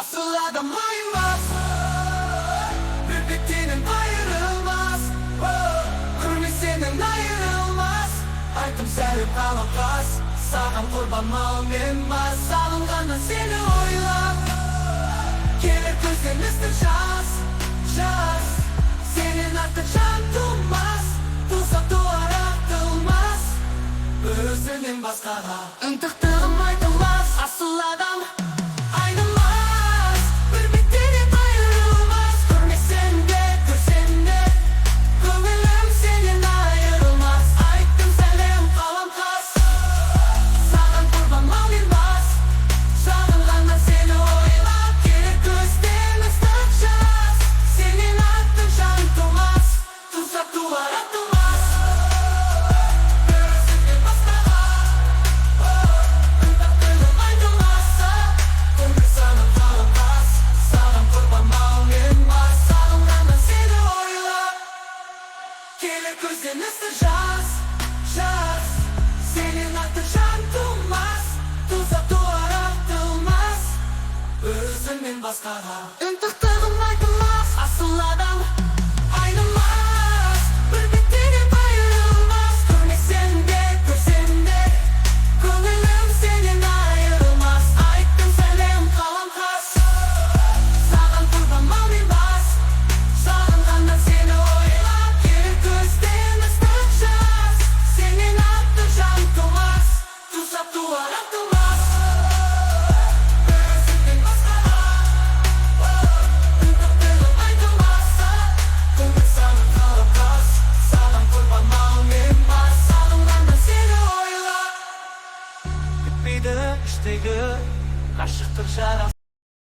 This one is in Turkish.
Asıl adam aymaz, birbirinin ayrılmaz. Kırmızının ayrılmaz. Aytım sevip kalamaz. Sağım kurban olmaz. Sağımdan seni oylar. Gelir gözün üstün şans. Senin artık can durmaz. Tuzak duvar atılmaz. Özünün başkana ıntıktığım aydınmaz. Asıl adam ayrılmaz. Birbirinin ayrılmaz. Görmesen de görsen de gönlüm senin ayrılmaz. Aytım senin kalamaz. Sağdan kurban olmaz. Sağımdan seni oylar. Gelir gözün üstün şans. Senin artık can durmaz. Tuzak duvar atılmaz. Özünün başkana ıntıktığım aydınmazsa gönlüm sana kalamaz. Sağdan kurban olmaz. Sağımdan seni oylar. Gelir gözün üstün şans. Senin artık can durmaz. Tuzak duvar atılmaz. Özünün başkana ıntıktığım aydınmaz. Asıl adam